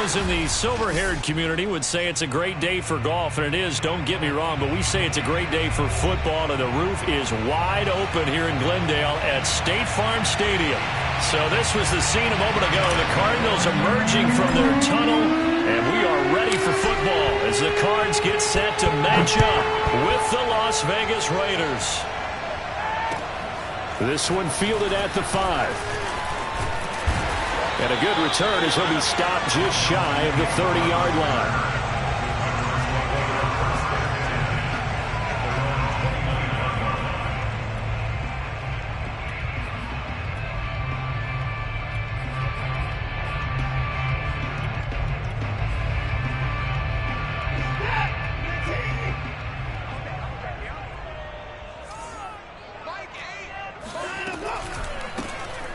Those in the silver-haired community would say it's a great day for golf, and it is, don't get me wrong, but we say it's a great day for football, and the roof is wide open here in Glendale at State Farm Stadium. So this was the scene a moment ago. The Cardinals emerging from their tunnel, and we are ready for football as the Cards get set to match up with the Las Vegas Raiders. This one fielded at the 5. And a good return as he'll be stopped just shy of the 30-yard line.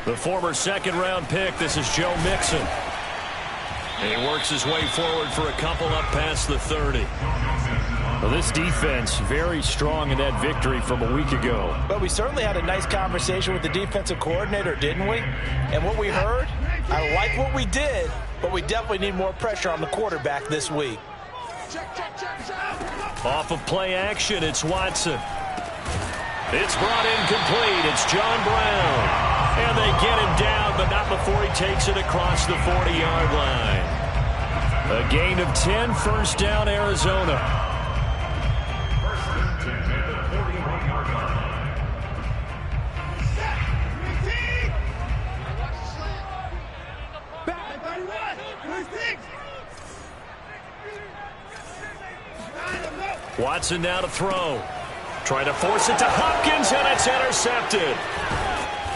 The former second-round pick, this is Joe Mixon. And he works his way forward for a couple up past the 30. Well, this defense very strong in that victory from a week ago. But we certainly had a nice conversation with the defensive coordinator, didn't we? And what we heard, I like what we did, but we definitely need more pressure on the quarterback this week. Off of play action, it's Watson. It's brought in complete. It's John Brown. And they get him down, but not before he takes it across the 40-yard line. A gain of 10, first down, Arizona. Watson now to throw. Trying to force it to Hopkins, and it's intercepted.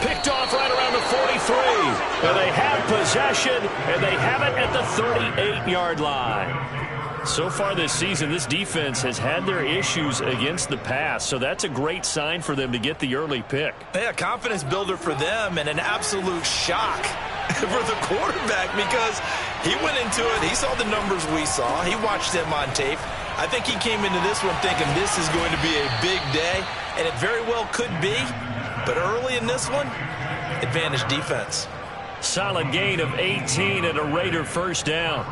Picked off right around the 43. And they have possession, and they have it at the 38-yard line. So far this season, this defense has had their issues against the pass, so that's a great sign for them to get the early pick. Yeah, confidence builder for them and an absolute shock for the quarterback because he went into it. He saw the numbers we saw. He watched them on tape. I think he came into this one thinking this is going to be a big day, and it very well could be. But early in this one, advantage defense. Solid gain of 18 and a Raider first down.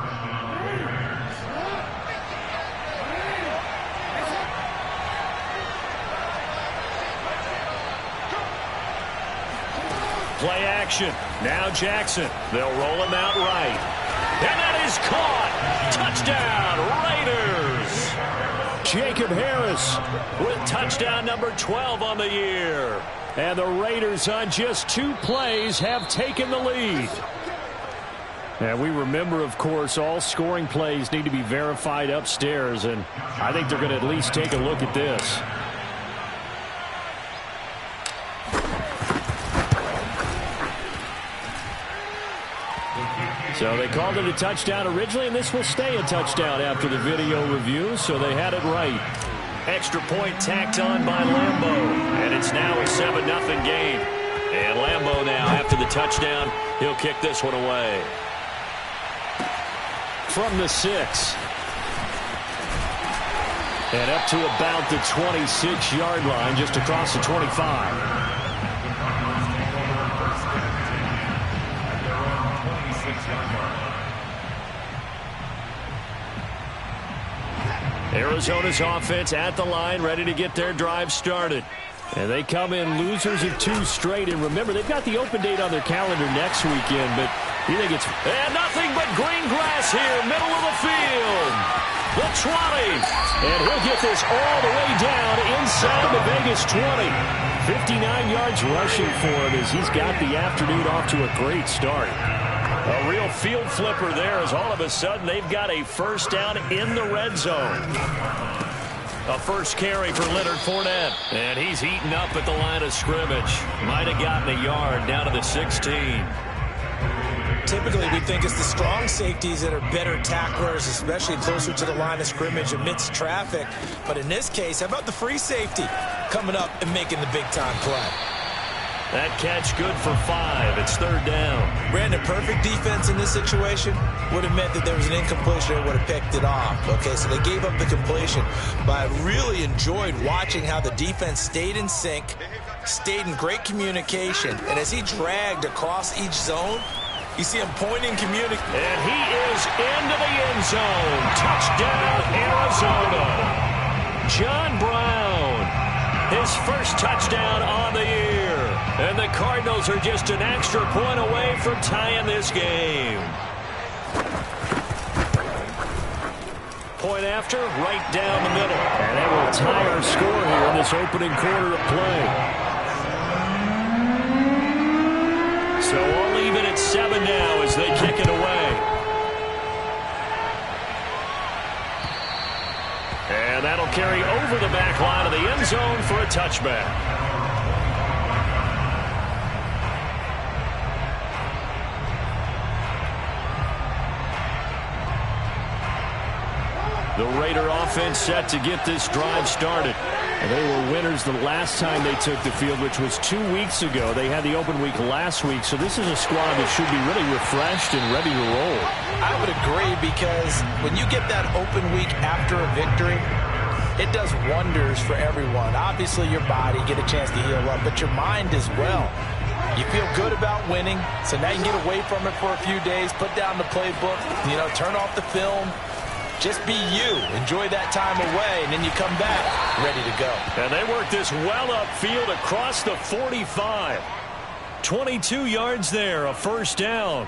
Play action. Now Jackson. They'll roll him out right. And that is caught. Touchdown, Raiders. Jacob Harris with touchdown number 12 on the year. And the Raiders on just 2 plays have taken the lead. And we remember, of course, all scoring plays need to be verified upstairs. And I think they're going to at least take a look at this. So they called it a touchdown originally, and this will stay a touchdown after the video review, so they had it right. Extra point tacked on by Lambo, and it's now a 7-0 game. And Lambo now, after the touchdown, he'll kick this one away. From the 6. And up to about the 26-yard line, just across the 25. Arizona's offense at the line, ready to get their drive started. And they come in losers of 2 straight. And remember, they've got the open date on their calendar next weekend, but you think it's nothing but green grass here, middle of the field. The 20. And he'll get this all the way down inside the Vegas 20. 59 yards rushing for him as he's got the afternoon off to a great start. A real field flipper there as all of a sudden they've got a first down in the red zone. A first carry for Leonard Fournette. And he's eaten up at the line of scrimmage. Might have gotten a yard down to the 16. Typically, we think it's the strong safeties that are better tacklers, especially closer to the line of scrimmage amidst traffic. But in this case, how about the free safety coming up and making the big-time play? That catch good for 5. It's third down. Brandon, perfect defense in this situation would have meant that there was an incompletion. They would have picked it off. Okay, so they gave up the completion. But I really enjoyed watching how the defense stayed in sync, stayed in great communication. And as he dragged across each zone, You see him pointing, communicating. And he is into the end zone. Touchdown, Arizona. John Brown, his first touchdown on the year. And the Cardinals are just an extra point away from tying this game. Point after, right down the middle. And they will tie our score here in this opening quarter of play. So we'll leave it at 7 now as they kick it away. And that'll carry over the back line of the end zone for a touchback. The Raider offense set to get this drive started. And they were winners the last time they took the field, which was 2 weeks ago. They had the open week last week, so this is a squad that should be really refreshed and ready to roll. I would agree, because when you get that open week after a victory, it does wonders for everyone. Obviously, your body get a chance to heal up, but your mind as well. You feel good about winning, so now you can get away from it for a few days, put down the playbook, turn off the film. Just be you. Enjoy that time away, and then you come back ready to go. And they work this well upfield across the 45. 22 yards there, a first down.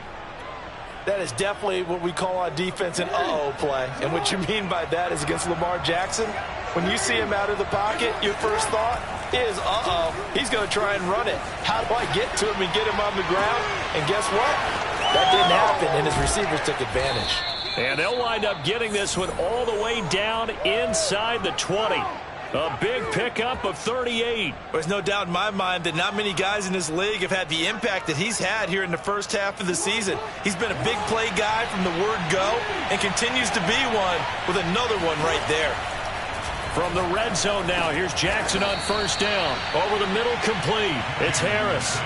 That is definitely what we call on defense an uh-oh play. And what you mean by that is against Lamar Jackson, when you see him out of the pocket, your first thought is, uh-oh, he's going to try and run it. How do I get to him and get him on the ground? And guess what? That didn't happen, and his receivers took advantage. And they'll wind up getting this one all the way down inside the 20. A big pickup of 38. There's no doubt in my mind that not many guys in this league have had the impact that he's had here in the first half of the season. He's been a big play guy from the word go and continues to be one with another one right there. From the red zone now, here's Jackson on first down. Over the middle, complete. It's Harris.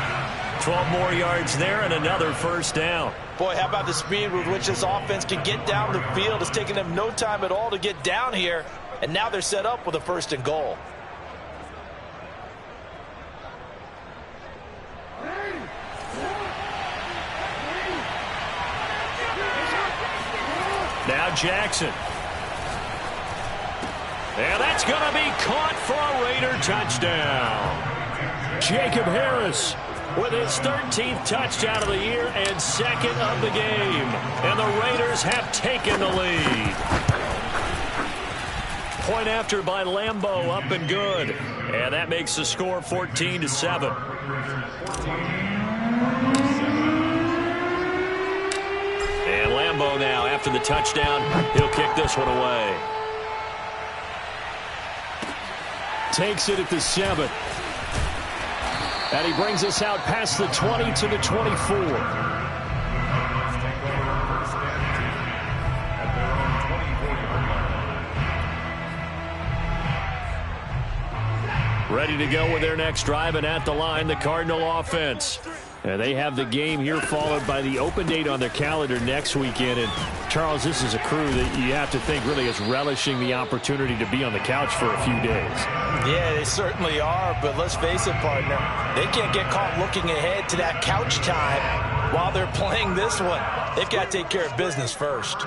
12 more yards there and another first down. Boy, how about the speed with which this offense can get down the field? It's taken them no time at all to get down here, and now they're set up with a first and goal. Now Jackson. And that's going to be caught for a Raider touchdown. Jacob Harris with his 13th touchdown of the year and second of the game. And the Raiders have taken the lead. Point after by Lambeau, up and good. And that makes the score 14-7. And Lambeau now, after the touchdown, he'll kick this one away. Takes it at the 7. And he brings us out past the 20 to the 24. Ready to go with their next drive, and at the line, the Cardinal offense. And they have the game here followed by the open date on their calendar next weekend. And, Charles, this is a crew that you have to think really is relishing the opportunity to be on the couch for a few days. Yeah, they certainly are, but let's face it, partner. They can't get caught looking ahead to that couch time while they're playing this one. They've got to take care of business first.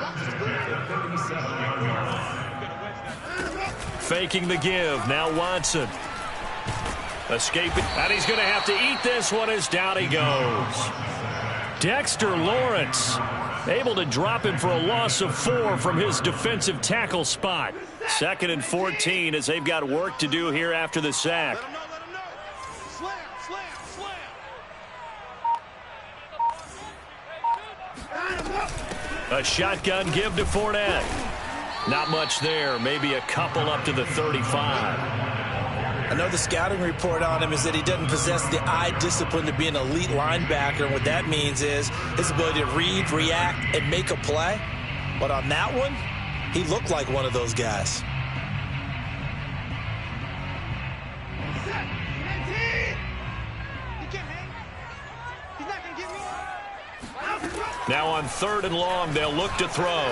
Faking the give. Now Watson. Escaping, and he's going to have to eat this one as down he goes. Dexter Lawrence able to drop him for a loss of 4 from his defensive tackle spot. 2nd and 14 as they've got work to do here after the sack. A shotgun give to Fournette. Not much there, maybe a couple up to the 35. I know the scouting report on him is that he doesn't possess the eye discipline to be an elite linebacker. And what that means is his ability to read, react, and make a play. But on that one, he looked like one of those guys. Now on 3rd and long, they'll look to throw.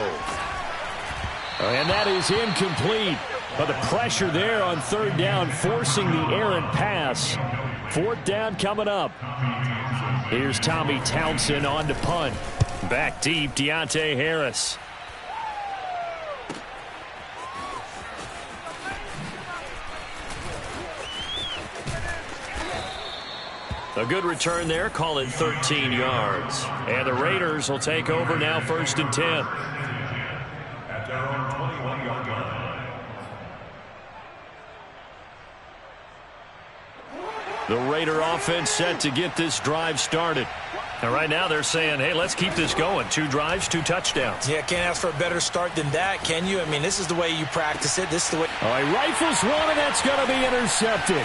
And that is incomplete. But the pressure there on 3rd down, forcing the errant pass. 4th down coming up. Here's Tommy Townsend on to punt. Back deep, Deontay Harris. A good return there. Call it 13 yards. And the Raiders will take over now, 1st and 10. At their own 21-yard line. The Raider offense set to get this drive started. And right now they're saying, hey, let's keep this going. 2 drives, 2 touchdowns. Yeah, can't ask for a better start than that, can you? I mean, this is the way you practice it. This is the way. All right, rifles one, and that's going to be intercepted.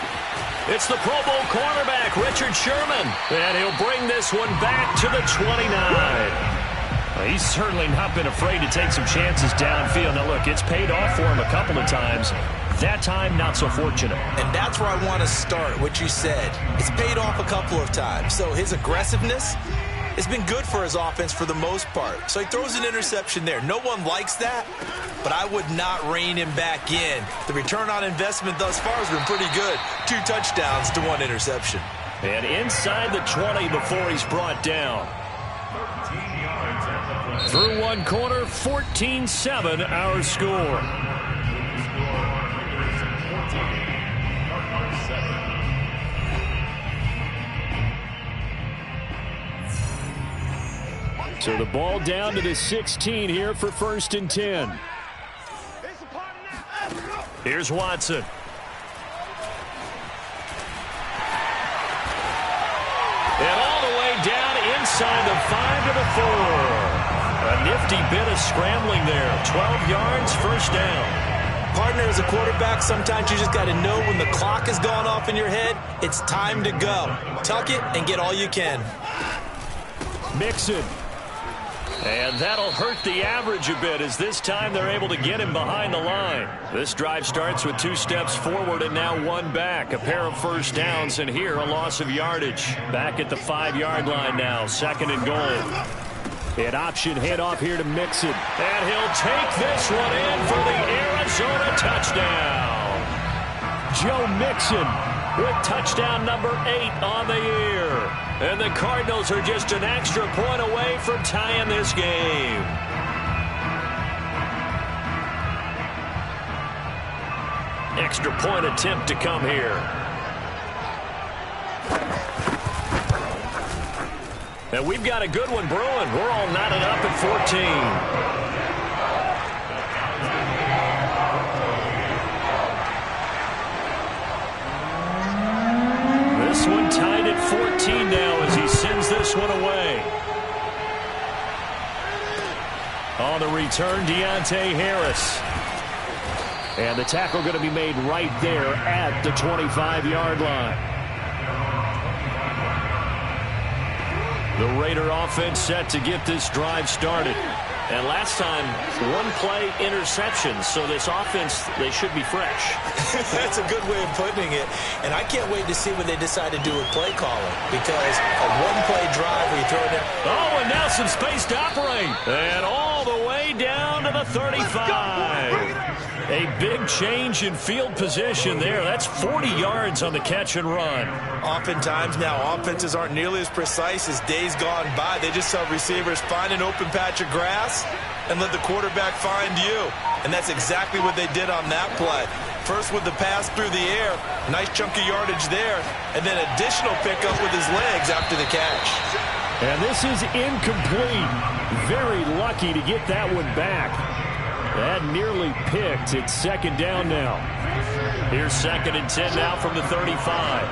It's the Pro Bowl cornerback, Richard Sherman. And he'll bring this one back to the 29. He's certainly not been afraid to take some chances downfield. Now, look, it's paid off for him a couple of times. That time, not so fortunate. And that's where I want to start, what you said. It's paid off a couple of times. So his aggressiveness has been good for his offense for the most part. So he throws an interception there. No one likes that, but I would not rein him back in. The return on investment thus far has been pretty good. 2 touchdowns to 1 interception. And inside the 20 before he's brought down. Through 1 quarter, 14-7 our score. So the ball down to the 16 here for 1st and 10. Here's Watson. And all the way down inside the 5 to the 4. A nifty bit of scrambling there. 12 yards, 1st down. Partner, as a quarterback, sometimes you just got to know when the clock has gone off in your head, it's time to go. Tuck it and get all you can. Mixon. And that'll hurt the average a bit as this time they're able to get him behind the line. This drive starts with 2 steps forward and now 1 back. A pair of 1st downs, and here a loss of yardage. Back at the 5-yard line now, 2nd and goal. An option handoff here to Mixon. And he'll take this one in for the Arizona touchdown. Joe Mixon with touchdown number 8 on the year. And the Cardinals are just an extra point away from tying this game. Extra point attempt to come here. And we've got a good one brewing. We're all knotted up at 14. This one tied at 14 now as he sends this one away. On the return, Deontay Harris. And the tackle going to be made right there at the 25-yard line. The Raider offense set to get this drive started. And last time, 1-play interception. So this offense, they should be fresh. That's a good way of putting it. And I can't wait to see what they decide to do with play calling. Because a 1-play drive where you throw it down. Oh, and now some space to operate. And all the way down to the 35. A big change in field position there. That's 40 yards on the catch and run. Oftentimes now, offenses aren't nearly as precise as days gone by. They just have receivers find an open patch of grass and let the quarterback find you. And that's exactly what they did on that play. First with the pass through the air, nice chunk of yardage there, and then additional pickup with his legs after the catch. And this is incomplete. Very lucky to get that one back. That nearly picked. It's 2nd down now. Here's 2nd and 10 now from the 35.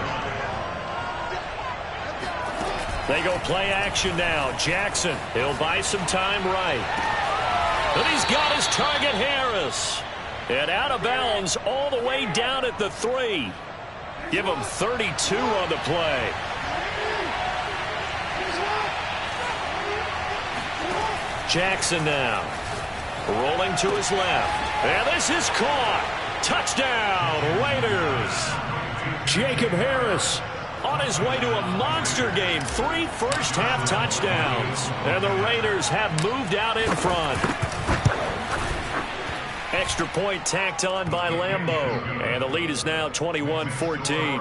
They go play action now. Jackson, he'll buy some time right. And he's got his target, Harris. And out of bounds all the way down at the 3. Give him 32 on the play. Jackson now. Rolling to his left. And this is caught. Touchdown, Raiders. Jacob Harris on his way to a monster game. 3 first-half touchdowns. And the Raiders have moved out in front. Extra point tacked on by Lambeau. And the lead is now 21-14.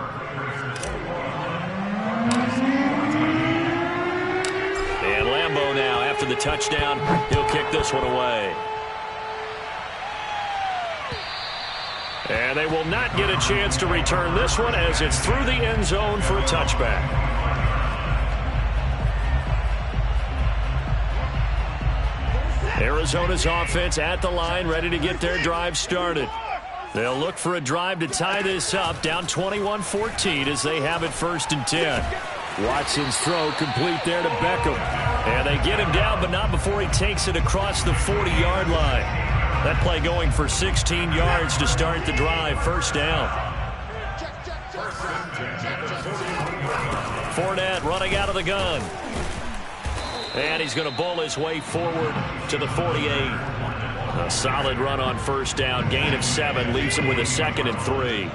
Lambeau now after the touchdown. He'll kick this one away. And they will not get a chance to return this one as it's through the end zone for a touchback. Arizona's offense at the line, ready to get their drive started. They'll look for a drive to tie this up, down 21-14 as they have it 1st and 10. Watson's throw complete there to Beckham. And they get him down, but not before he takes it across the 40-yard line. That play going for 16 yards to start the drive, 1st down. Fournette running out of the gun. And he's going to bowl his way forward to the 48. A solid run on 1st down. Gain of 7 leaves him with a 2nd and 3.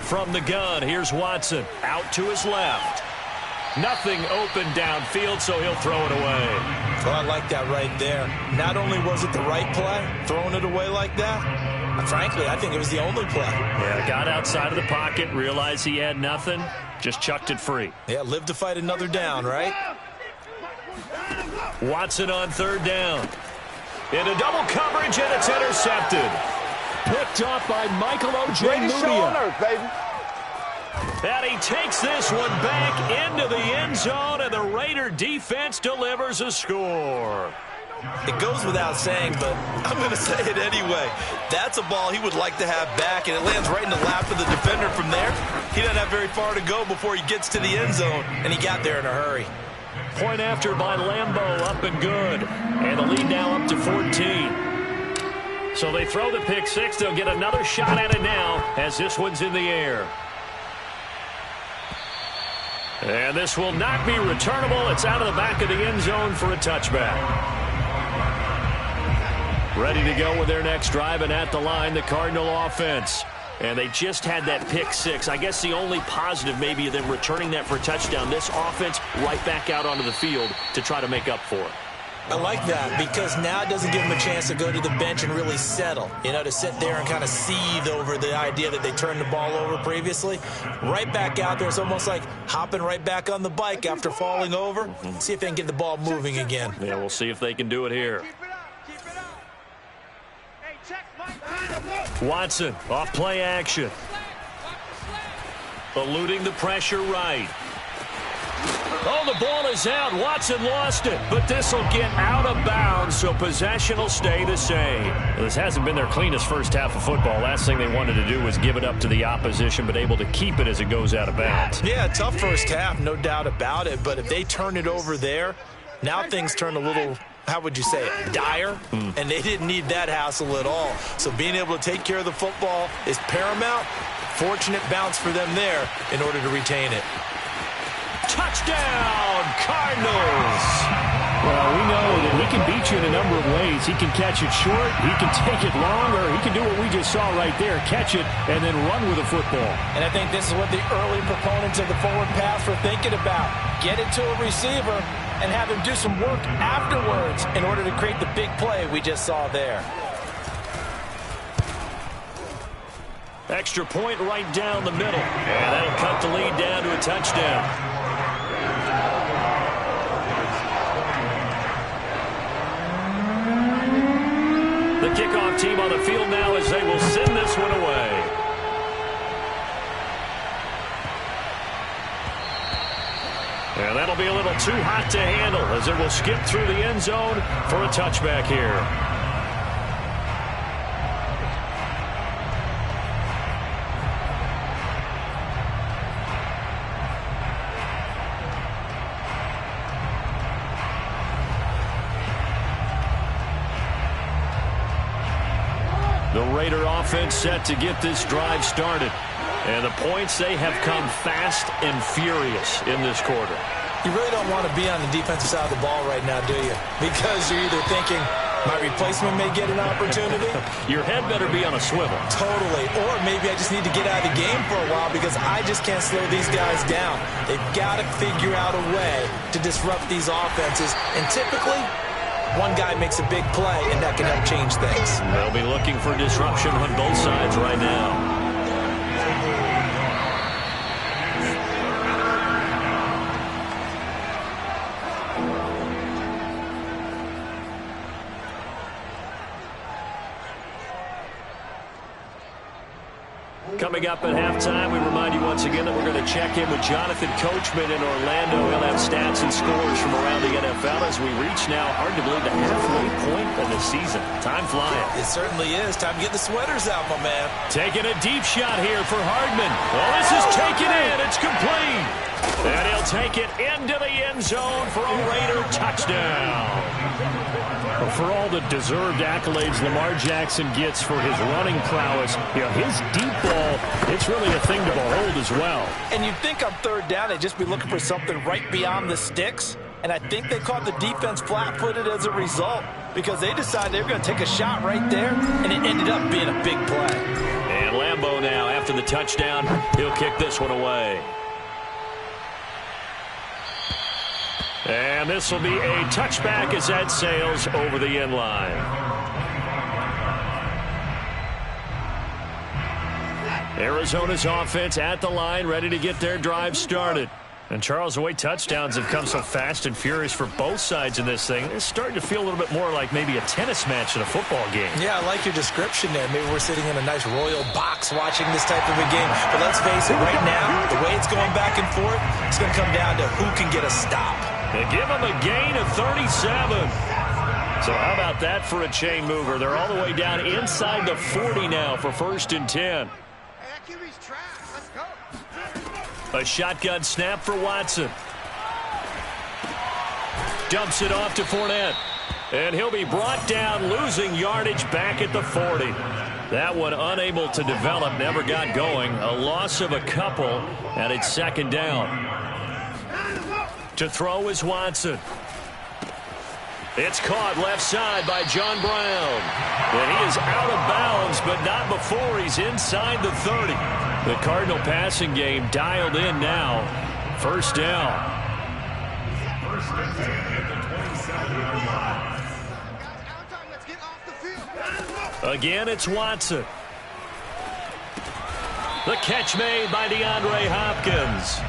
From the gun, here's Watson. Out to his left. Nothing open downfield, so he'll throw it away. Well, I like that right there. Not only was it the right play, throwing it away like that, frankly, I think it was the only play. Yeah, got outside of the pocket, realized he had nothing, just chucked it free. Yeah, live to fight another down, right? Watson on 3rd down. Into double coverage, and it's intercepted. Picked off by Michael Ojemudia. And he takes this one back into the end zone, and the Raider defense delivers a score. It goes without saying, but I'm going to say it anyway. That's a ball he would like to have back, and it lands right in the lap of the defender from there. He doesn't have very far to go before he gets to the end zone, and he got there in a hurry. Point after by Lambeau, up and good. And the lead now up to 14. So they throw the pick 6. They'll get another shot at it now as this one's in the air. And this will not be returnable. It's out of the back of the end zone for a touchback. Ready to go with their next drive, and at the line, the Cardinal offense. And they just had that pick 6. I guess the only positive maybe of them returning that for a touchdown. This offense right back out onto the field to try to make up for it. I like that because now it doesn't give them a chance to go to the bench and really settle. You know, to sit there and kind of seethe over the idea that they turned the ball over previously. Right back out there. It's almost like hopping right back on the bike after falling over. See if they can get the ball moving again. Yeah, we'll see if they can do it here. Watson off play action. Eluding the pressure right. Oh, the ball is out. Watson lost it, but this will get out of bounds, so possession will stay the same. Well, this hasn't been their cleanest first half of football. Last thing they wanted to do was give it up to the opposition, but able to keep it as it goes out of bounds. Yeah, tough first half, no doubt about it, but if they turn it over there, now things turn a little, how would you say it, dire, and they didn't need that hassle at all. So being able to take care of the football is paramount. Fortunate bounce for them there in order to retain it. Touchdown, Cardinals! Well, we know that he can beat you in a number of ways. He can catch it short, he can take it long, or he can do what we just saw right there, catch it and then run with the football. And I think this is what the early proponents of the forward pass were thinking about. Get it to a receiver and have him do some work afterwards in order to create the big play we just saw there. Extra point right down the middle. And that'll cut the lead down to a touchdown. The kickoff team on the field now as they will send this one away. And that'll be a little too hot to handle as it will skip through the end zone for a touchback here. The Raider offense set to get this drive started. And the points, they have come fast and furious in this quarter. You really don't want to be on the defensive side of the ball right now, do you? Because you're either thinking, my replacement may get an opportunity. Your head better be on a swivel. Totally. Or maybe I just need to get out of the game for a while because I just can't slow these guys down. They've got to figure out a way to disrupt these offenses. And typically, one guy makes a big play, and that can help change things. They'll be looking for disruption on both sides right now. Coming up at halftime, we remind you once again that we're going to check in with Jonathan Coachman in Orlando. He'll have stats and scores from around the NFL as we reach now, hard to believe, the halfway point of the season. Time flying. It certainly is. Time to get the sweaters out, my man. Taking a deep shot here for Hardman. Oh, this is taken in. It's complete. And he'll take it into the end zone for a Raider touchdown. For all the deserved accolades Lamar Jackson gets for his running prowess, his deep ball, it's really a thing to behold as well. And you'd think on third down they'd just be looking for something right beyond the sticks. And I think they caught the defense flat-footed as a result because they decided they were going to take a shot right there, and it ended up being a big play. And Lambeau now, after the touchdown, he'll kick this one away. And this will be a touchback as that sails over the end line. Arizona's offense at the line, ready to get their drive started. And Charles, the way touchdowns have come so fast and furious for both sides in this thing, it's starting to feel a little bit more like maybe a tennis match in a football game. Yeah, I like your description there. Maybe we're sitting in a nice royal box watching this type of a game. But let's face it, right now, the way it's going back and forth, it's going to come down to who can get a stop. They give him a gain of 37. So how about that for a chain mover? They're all the way down inside the 40 now for 1st and 10. A shotgun snap for Watson. Dumps it off to Fournette. And he'll be brought down, losing yardage back at the 40. That one unable to develop, never got going. A loss of a couple, and it's 2nd down. To throw is Watson. It's caught left side by John Brown. And he is out of bounds, but not before he's inside the 30. The Cardinal passing game dialed in now. 1st down. Again, it's Watson. The catch made by DeAndre Hopkins.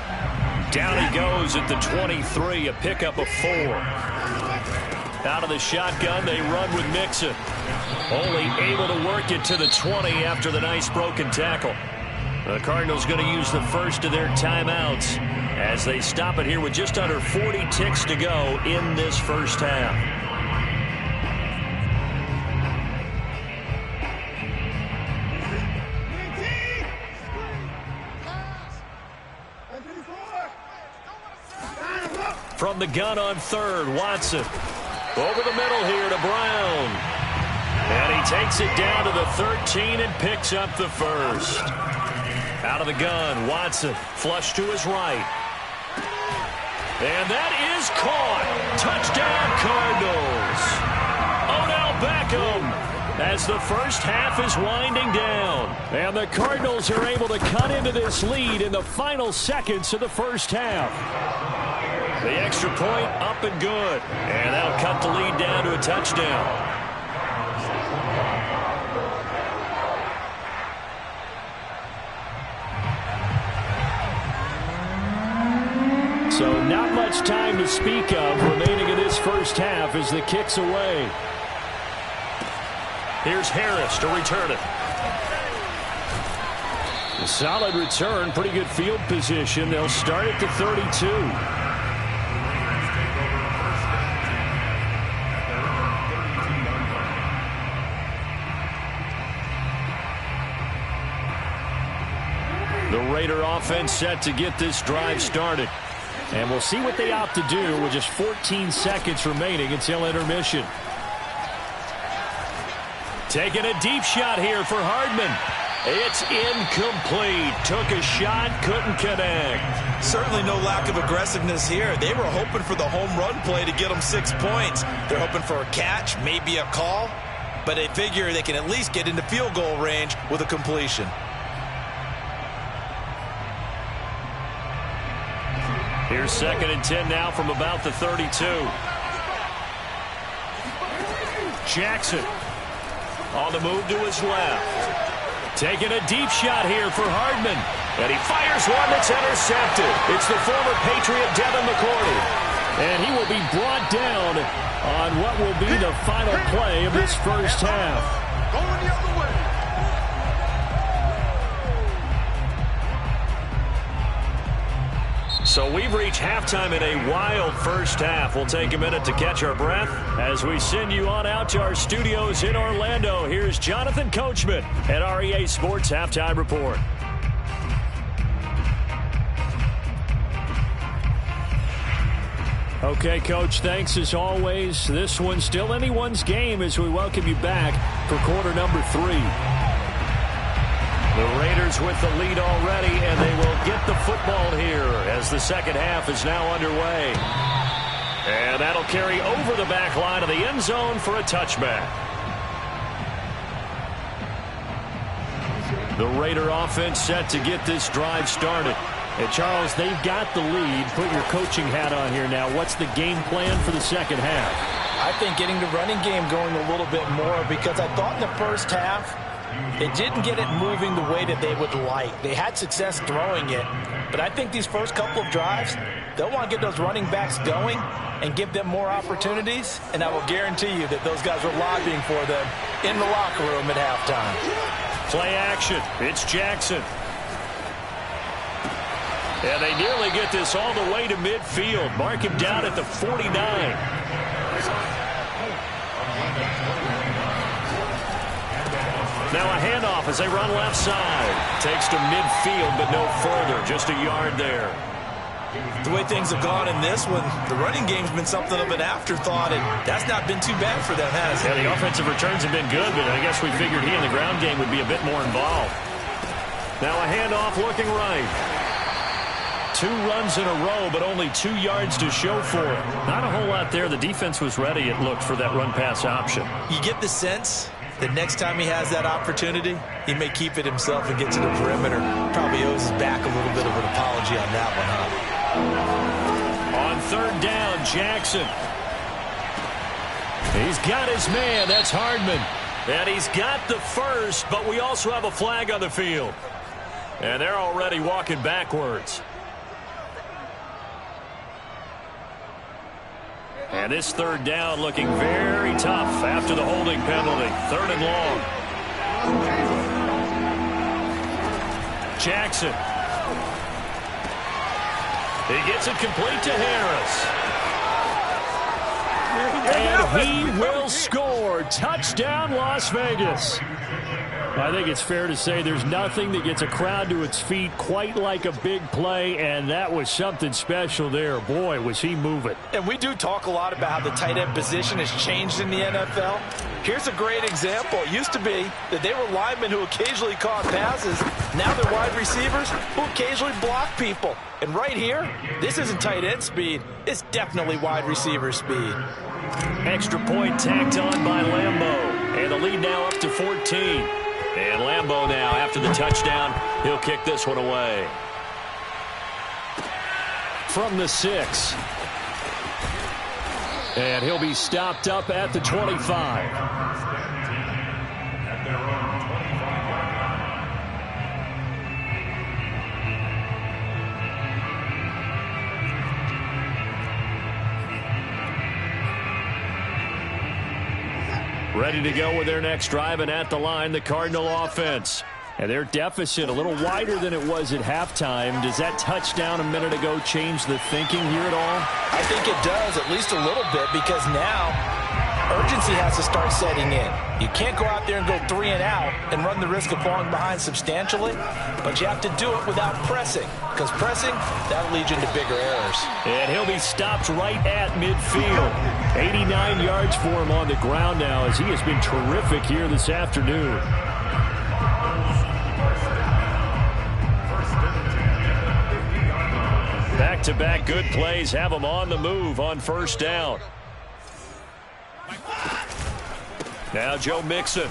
Down he goes at the 23, a pickup of 4. Out of the shotgun, they run with Mixon. Only able to work it to the 20 after the nice broken tackle. The Cardinals going to use the first of their timeouts as they stop it here with just under 40 ticks to go in this first half. From the gun on 3rd, Watson. Over the middle here to Brown. And he takes it down to the 13 and picks up the 1st. Out of the gun, Watson, flush to his right. And that is caught. Touchdown, Cardinals. Odell Beckham as the first half is winding down. And the Cardinals are able to cut into this lead in the final seconds of the first half. The extra point up and good. And that'll cut the lead down to a touchdown. So not much time to speak of remaining in this first half as the kick's away. Here's Harris to return it. A solid return, pretty good field position. They'll start at the 32. The Raider offense set to get this drive started. And we'll see what they opt to do with just 14 seconds remaining until intermission. Taking a deep shot here for Hardman. It's incomplete. Took a shot, couldn't connect. Certainly no lack of aggressiveness here. They were hoping for the home run play to get them 6 points. They're hoping for a catch, maybe a call. But they figure they can at least get into field goal range with a completion. Here's 2nd and 10 now from about the 32. Jackson on the move to his left. Taking a deep shot here for Hardman. And he fires one that's intercepted. It's the former Patriot Devin McCourty. And he will be brought down on what will be the final play of this first half. Going the other way. So we've reached halftime in a wild first half. We'll take a minute to catch our breath as we send you on out to our studios in Orlando. Here's Jonathan Coachman at REA Sports Halftime Report. Okay, Coach, thanks as always. This one's still anyone's game as we welcome you back for quarter number 3. The Raiders with the lead already, and they will get the football here as the second half is now underway. And that'll carry over the back line of the end zone for a touchback. The Raider offense set to get this drive started. And Charles, they've got the lead. Put your coaching hat on here now. What's the game plan for the second half? I think getting the running game going a little bit more, because I thought in the first half they didn't get it moving the way that they would like. They had success throwing it, but I think these first couple of drives, they'll want to get those running backs going and give them more opportunities, and I will guarantee you that those guys were lobbying for them in the locker room at halftime. Play action. It's Jackson. And they nearly get this all the way to midfield. Mark him down at the 49. Now a handoff as they run left side. Takes to midfield, but no further. Just a yard there. The way things have gone in this one, the running game's been something of an afterthought, and that's not been too bad for them, has it? Yeah, the offensive returns have been good, but I guess we figured he in the ground game would be a bit more involved. Now a handoff looking right. 2 runs in a row, but only 2 yards to show for it. Not a whole lot there. The defense was ready, it looked, for that run-pass option. You get the sense that next time he has that opportunity, he may keep it himself and get to the perimeter. Probably owes his back a little bit of an apology on that one, huh? On third down, Jackson. He's got his man. That's Hardman. And he's got the first, but we also have a flag on the field. And they're already walking backwards. And this third down looking very tough after the holding penalty. 3rd and long. Jackson. He gets it complete to Harris. And he will score. Touchdown, Las Vegas. I think it's fair to say there's nothing that gets a crowd to its feet quite like a big play, and that was something special there. Boy, was he moving. And we do talk a lot about how the tight end position has changed in the NFL. Here's a great example. It used to be that they were linemen who occasionally caught passes. Now they're wide receivers who occasionally block people. And right here, this isn't tight end speed. It's definitely wide receiver speed. Extra point tacked on by Lambo. And the lead now up to 14. And Lambo now, after the touchdown, he'll kick this one away. From the 6. And he'll be stopped up at the 25. Ready to go with their next drive, and at the line, the Cardinal offense. And their deficit a little wider than it was at halftime. Does that touchdown a minute ago change the thinking here at all? I think it does, at least a little bit, because now urgency has to start setting in. You can't go out there and go 3 and out and run the risk of falling behind substantially, but you have to do it without pressing, because pressing, that'll lead you into bigger errors. And he'll be stopped right at midfield. 89 yards for him on the ground now, as he has been terrific here this afternoon. Back-to-back good plays have him on the move on first down. Now Joe Mixon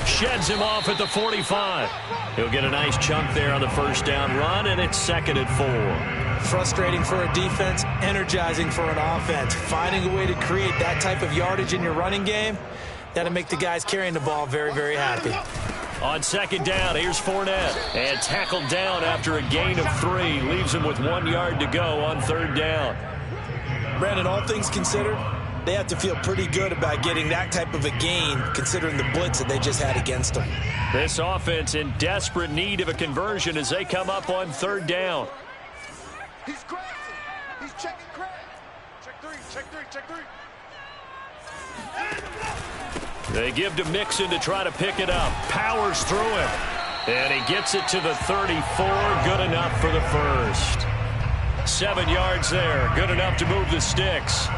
sheds him off at the 45. He'll get a nice chunk there on the first down run, and it's 2nd and 4. Frustrating for a defense, energizing for an offense. Finding a way to create that type of yardage in your running game, that'll make the guys carrying the ball very, very happy. On 2nd down, here's Fournette. And tackled down after a gain of 3. Leaves him with 1 yard to go on 3rd down. Brandon, all things considered, they have to feel pretty good about getting that type of a gain, considering the blitz that they just had against them. This offense in desperate need of a conversion as they come up on 3rd down. They give to Mixon to try to pick it up. Powers through him. And he gets it to the 34. Good enough for the first. 7 yards there. Good enough to move the sticks.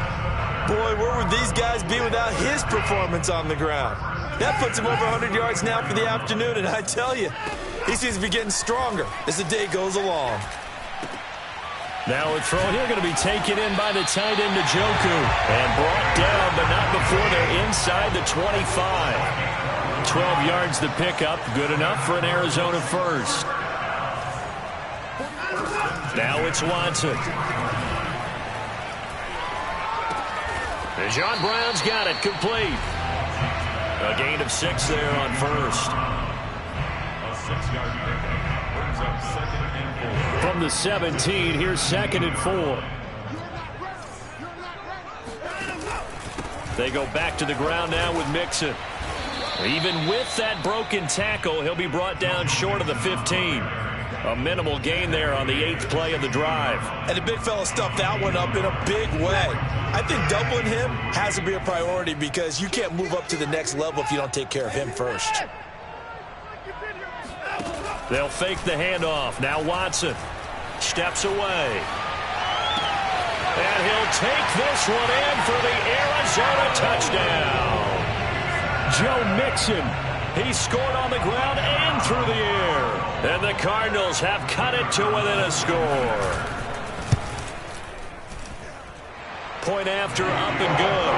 Boy, where would these guys be without his performance on the ground? That puts him over 100 yards now for the afternoon, and I tell you, he seems to be getting stronger as the day goes along. Now a throw here going to be taken in by the tight end Njoku. And brought down, but not before they're inside the 25. 12 yards to pick up. Good enough for an Arizona first. Now it's Watson. And John Brown's got it complete. A gain of 6 there on first. A 6-yard pickup brings up 2nd and 4. From the 17, here's 2nd and 4. They go back to the ground now with Mixon. Even with that broken tackle, he'll be brought down short of the 15. A minimal gain there on the 8th play of the drive. And the big fella stuffed that one up in a big way. I think doubling him has to be a priority because you can't move up to the next level if you don't take care of him first. They'll fake the handoff. Now Watson steps away. And he'll take this one in for the Arizona touchdown. Joe Mixon, he scored on the ground and through the air. And the Cardinals have cut it to within a score. Point after, up and good.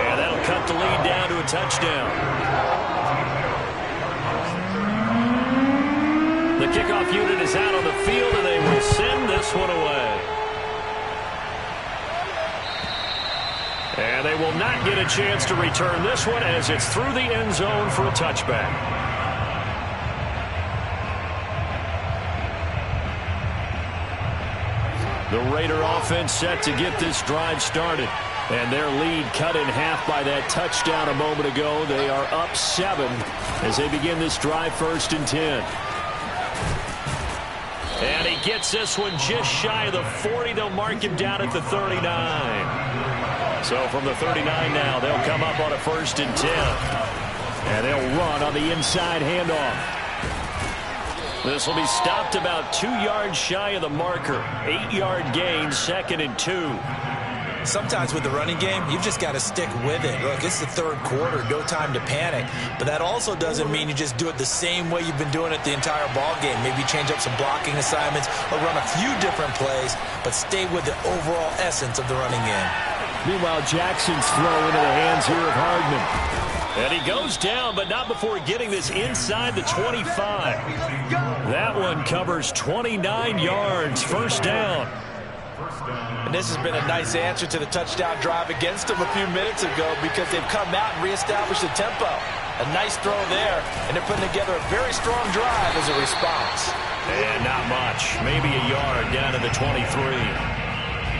And that'll cut the lead down to a touchdown. The kickoff unit is out on the field, and they will send this one away. And they will not get a chance to return this one as it's through the end zone for a touchback. The Raider offense set to get this drive started. And their lead cut in half by that touchdown a moment ago. They are up 7 as they begin this drive 1st and 10. And he gets this one just shy of the 40. They'll mark him down at the 39. So from the 39 now, they'll come up on a 1st and 10. And they'll run on the inside handoff. This will be stopped about 2 yards shy of the marker. 8-yard gain, 2nd and 2. Sometimes with the running game, you've just got to stick with it. Look, it's the 3rd quarter, no time to panic. But that also doesn't mean you just do it the same way you've been doing it the entire ball game. Maybe change up some blocking assignments or run a few different plays, but stay with the overall essence of the running game. Meanwhile, Jackson's throw into the hands here of Hardman. And he goes down, but not before getting this inside the 25. That one covers 29 yards. 1st down. And this has been a nice answer to the touchdown drive against them a few minutes ago because they've come out and reestablished the tempo. A nice throw there, and they're putting together a very strong drive as a response. And not much. Maybe a yard down to the 23.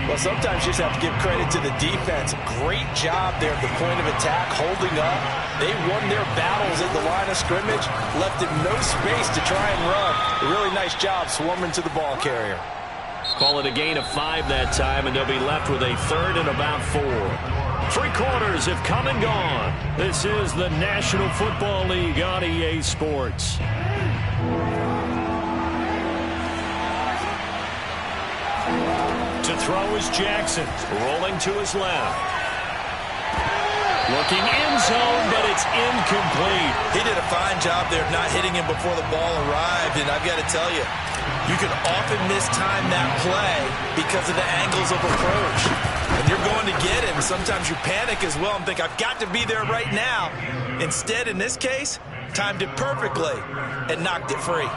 Well, sometimes you just have to give credit to the defense. Great job there at the point of attack, holding up. They won their battles at the line of scrimmage, left them no space to try and run. A really nice job swarming to the ball carrier. Call it a gain of 5 that time, and they'll be left with a 3rd and about 4. 3 quarters have come and gone. This is the National Football League on EA Sports. To throw is Jackson, rolling to his left. Looking end zone, but it's incomplete. He did a fine job there of not hitting him before the ball arrived, and I've got to tell you, you can often mistime that play because of the angles of approach. And you're going to get it, and sometimes you panic as well and think, I've got to be there right now. Instead, in this case, timed it perfectly and knocked it free.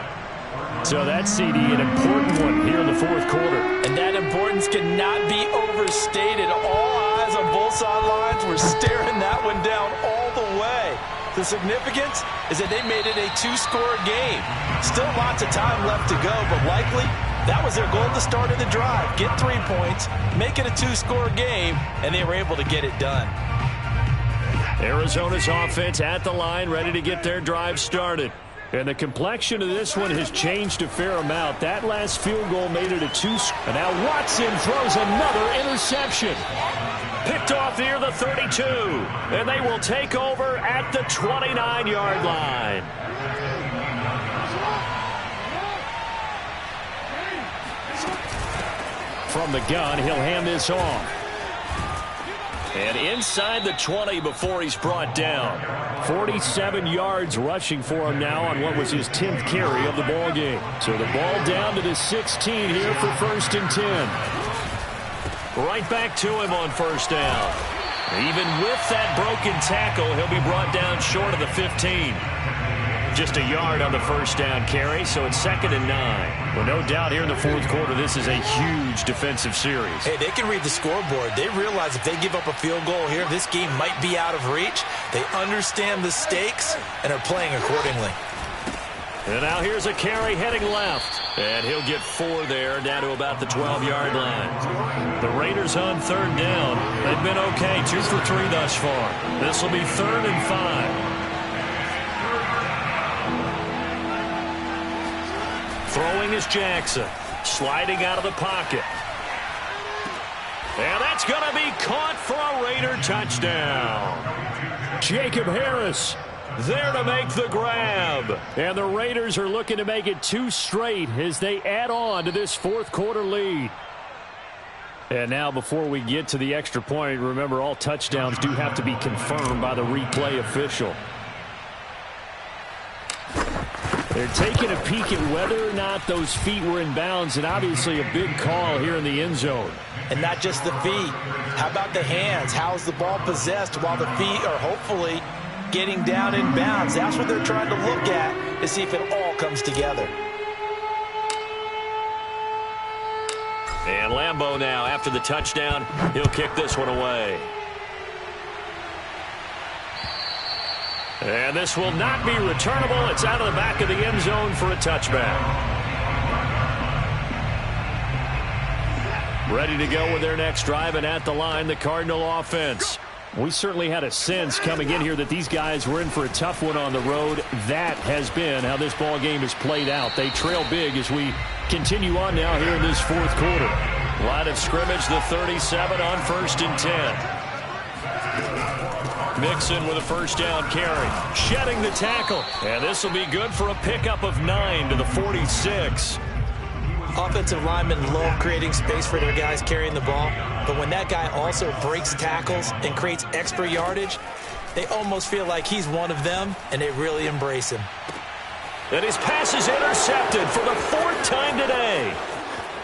So that CD, an important one here in the 4th quarter. And that importance cannot be overstated. All eyes on both sidelines were staring that one down all the way. The significance is that they made it a 2-score game. Still lots of time left to go, but likely that was their goal at the start of the drive. Get 3 points, make it a 2-score game, and they were able to get it done. Arizona's offense at the line, ready to get their drive started. And the complexion of this one has changed a fair amount. That last field goal made it a 2-score. And now Watson throws another interception. Picked off near the 32. And they will take over at the 29-yard line. From the gun, he'll hand this off. And inside the 20 before he's brought down. 47 yards rushing for him now on what was his 10th carry of the ball game. So the ball down to the 16 here for 1st and 10. Right back to him on 1st down. Even with that broken tackle, he'll be brought down short of the 15. Just a yard on the 1st down carry, so it's 2nd and 9. Well, no doubt here in the 4th quarter, this is a huge defensive series. Hey, they can read the scoreboard. They realize if they give up a field goal here, this game might be out of reach. They understand the stakes and are playing accordingly. And now here's a carry heading left. And he'll get 4 there, down to about the 12-yard line. The Raiders on 3rd down. They've been okay, 2 for 3 thus far. This will be 3rd and 5. Throwing is Jackson. Sliding out of the pocket. And that's going to be caught for a Raider touchdown. Jacob Harris there to make the grab. And the Raiders are looking to make it 2 straight as they add on to this 4th quarter lead. And now before we get to the extra point, remember all touchdowns do have to be confirmed by the replay official. They're taking a peek at whether or not those feet were in bounds, and obviously a big call here in the end zone. And not just the feet. How about the hands? How's the ball possessed while the feet are hopefully getting down in bounds? That's what they're trying to look at to see if it all comes together. And Lambeau now, after the touchdown, he'll kick this one away. And this will not be returnable. It's out of the back of the end zone for a touchback. Ready to go with their next drive, and at the line, the Cardinal offense. We certainly had a sense coming in here that these guys were in for a tough one on the road. That has been how this ball game has played out. They trail big as we continue on now here in this 4th quarter. Line of scrimmage, the 37 on 1st and 10. Mixon with a 1st down carry. Shedding the tackle. And this will be good for a pickup of 9 to the 46. Offensive linemen love creating space for their guys carrying the ball. But when that guy also breaks tackles and creates extra yardage, they almost feel like he's one of them, and they really embrace him. And his pass is intercepted for the 4th time today.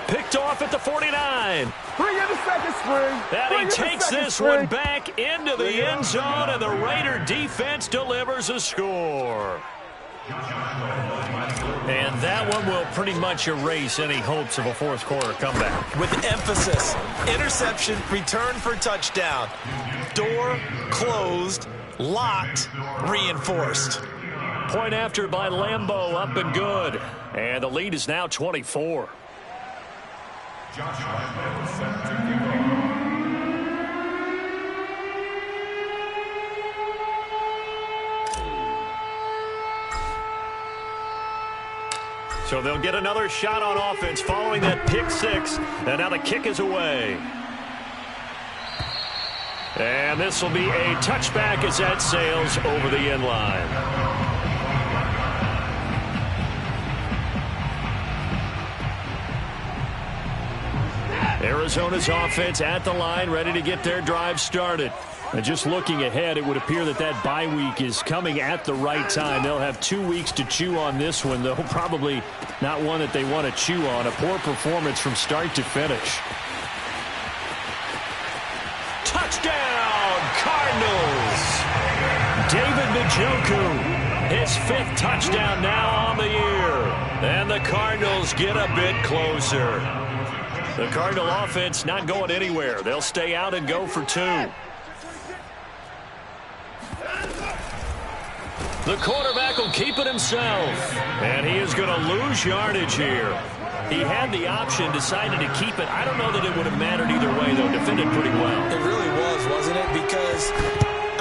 Picked off at the 49. And he takes this one back into the end zone, and the Raider defense delivers a score. And that one will pretty much erase any hopes of a 4th quarter comeback. With emphasis, interception, return for touchdown. Door closed, locked, reinforced. Point after by Lambeau, up and good. And the lead is now 24. Josh Whiteman set to kick off. So they'll get another shot on offense following that pick 6. And now the kick is away. And this will be a touchback as that sails over the end line. Arizona's offense at the line, ready to get their drive started. And just looking ahead, it would appear that that bye week is coming at the right time. They'll have 2 weeks to chew on this one, though probably not one that they want to chew on. A poor performance from start to finish. Touchdown, Cardinals! David Njoku, his 5th touchdown now on the year. And the Cardinals get a bit closer. The Cardinal offense not going anywhere. They'll stay out and go for 2. The quarterback will keep it himself. And he is going to lose yardage here. He had the option, decided to keep it. I don't know that it would have mattered either way, though. Defended pretty well. It really was, wasn't it? Because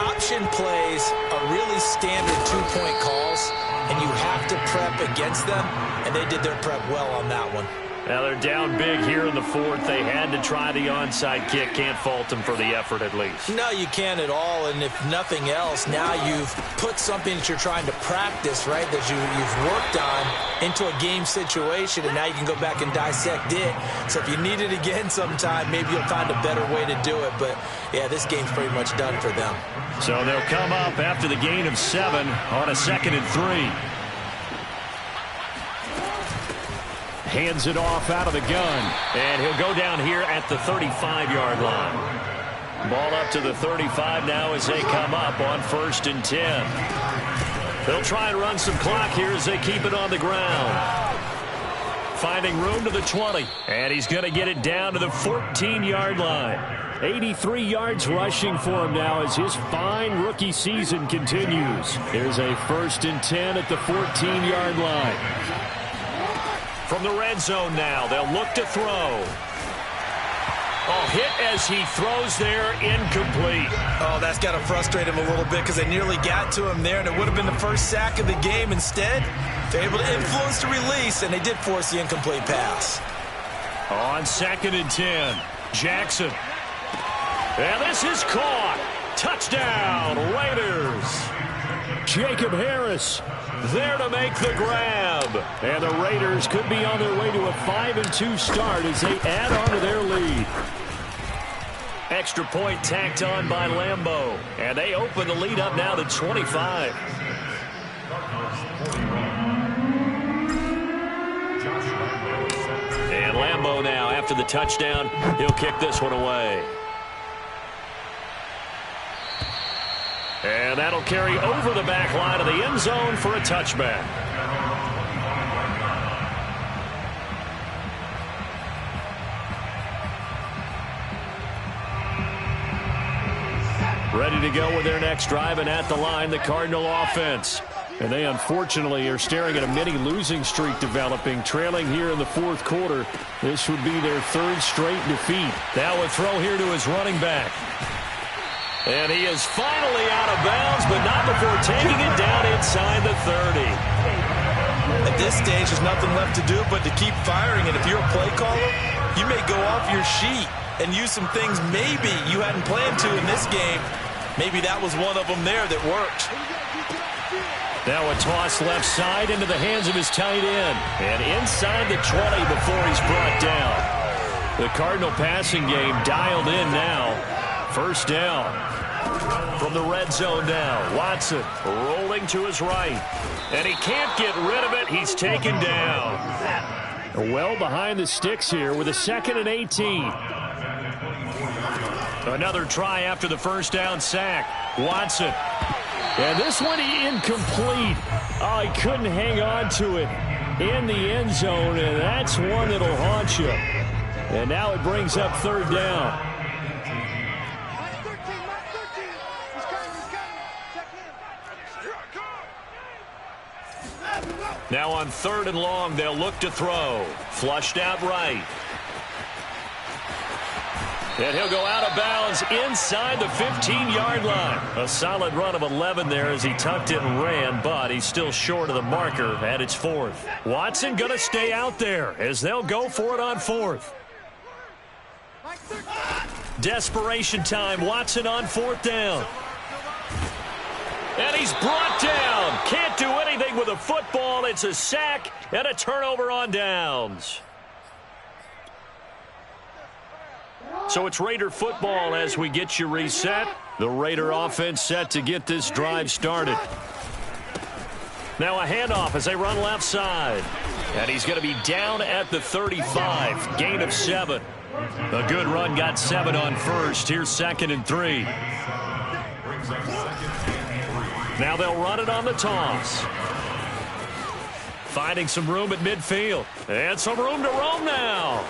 option plays are really standard 2-point calls, and you have to prep against them, and they did their prep well on that one. Now they're down big here in the fourth. They had to try the onside kick. Can't fault them for the effort at least. No, you can't at all. And if nothing else, now you've put something that you're trying to practice, right, that you've worked on into a game situation, and now you can go back and dissect it. So if you need it again sometime, maybe you'll find a better way to do it. But, yeah, this game's pretty much done for them. So they'll come up after the gain of 7 on a 2nd and 3. Hands it off out of the gun. And he'll go down here at the 35-yard line. Ball up to the 35 now as they come up on 1st and 10. They'll try and run some clock here as they keep it on the ground. Finding room to the 20. And he's going to get it down to the 14-yard line. 83 yards rushing for him now as his fine rookie season continues. There's a 1st and 10 at the 14-yard line. From the red zone now, they'll look to throw. Oh, hit as he throws there, incomplete. Oh, that's got to frustrate him a little bit because they nearly got to him there, and it would have been the first sack of the game. Instead, they're able to influence the release, and they did force the incomplete pass. On 2nd and 10, Jackson. And this is caught. Touchdown, Raiders. Jacob Harris there to make the grab. And the Raiders could be on their way to a 5-2 start as they add on to their lead. Extra point tacked on by Lambo. And they open the lead up now to 25. And Lambo now, after the touchdown, he'll kick this one away. And that'll carry over the back line of the end zone for a touchback. Ready to go with their next drive, and at the line, the Cardinal offense. And they unfortunately are staring at a mini losing streak developing, trailing here in the 4th quarter. This would be their 3rd straight defeat. Now a throw here to his running back. And he is finally out of bounds, but not before taking it down inside the 30. At this stage, there's nothing left to do but to keep firing. And if you're a play caller, you may go off your sheet and use some things maybe you hadn't planned to in this game. Maybe that was one of them there that worked. Now a toss left side into the hands of his tight end. And inside the 20 before he's brought down. The Cardinal passing game dialed in now. 1st down. From the red zone now, Watson rolling to his right. And he can't get rid of it. He's taken down. Well behind the sticks here with a 2nd and 18. Another try after the 1st down sack. Watson. And this one incomplete. Oh, he couldn't hang on to it in the end zone, and that's one that'll haunt you. And now it brings up 3rd down. Now on 3rd and long, they'll look to throw. Flushed out right. And he'll go out of bounds inside the 15-yard line. A solid run of 11 there as he tucked it and ran, but he's still short of the marker at its 4th. Watson going to stay out there as they'll go for it on 4th. Desperation time. Watson on 4th down. And he's brought down. Can't do anything with a football. It's a sack and a turnover on downs. So it's Raider football as we get you reset. The Raider offense set to get this drive started. Now a handoff as they run left side. And he's going to be down at the 35. Gain of 7. A good run got 7 on 1st. Here's 2nd and 3. Now they'll run it on the toss. Finding some room at midfield. And some room to roam now.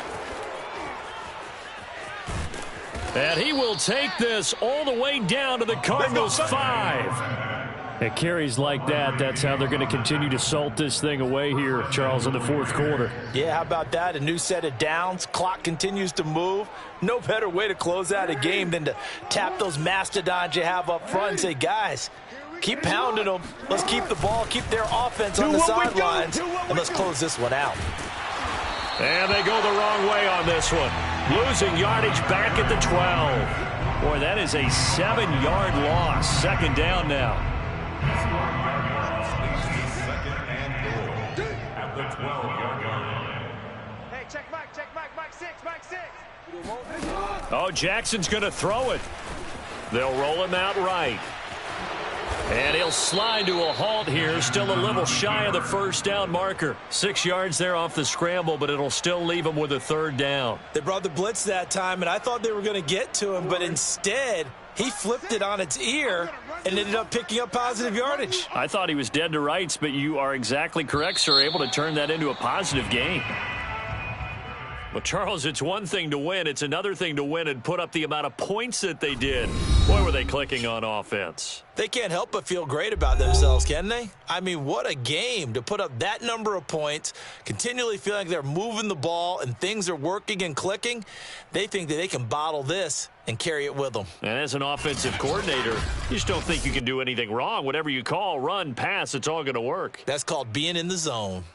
And he will take this all the way down to the Cardinals' 5. At carries like that, that's how they're going to continue to salt this thing away here, Charles, in the 4th quarter. Yeah, how about that? A new set of downs. Clock continues to move. No better way to close out a game than to tap those mastodons you have up front and say, guys, keep pounding them. Let's keep the ball, keep their offense on the sidelines, and let's close this one out. And they go the wrong way on this one. Losing yardage back at the 12. Boy, that is a 7-yard loss. Second down now. Second and goal at the 12-yard line. Hey, check Mike, Mike 6, Mike 6. Oh, Jackson's going to throw it. They'll roll him out right. And he'll slide to a halt here, still a little shy of the first down marker. 6 yards there off the scramble, but it'll still leave him with a third down. They brought the blitz that time, and I thought they were going to get to him, but instead he flipped it on its ear and ended up picking up positive yardage. I thought he was dead to rights, but you are exactly correct, sir, able to turn that into a positive gain. Well, Charles, it's one thing to win. It's another thing to win and put up the amount of points that they did. Boy, were they clicking on offense. They can't help but feel great about themselves, can they? I mean, what a game to put up that number of points, continually feeling like they're moving the ball and things are working and clicking. They think that they can bottle this and carry it with them. And as an offensive coordinator, you just don't think you can do anything wrong. Whatever you call, run, pass, it's all going to work. That's called being in the zone.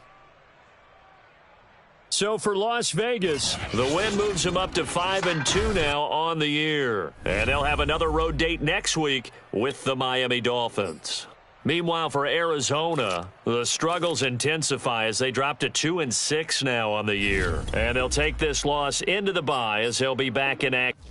So for Las Vegas, the win moves them up to 5-2 now on the year. And they'll have another road date next week with the Miami Dolphins. Meanwhile, for Arizona, the struggles intensify as they drop to 2-6 now on the year. And they'll take this loss into the bye as they'll be back in action.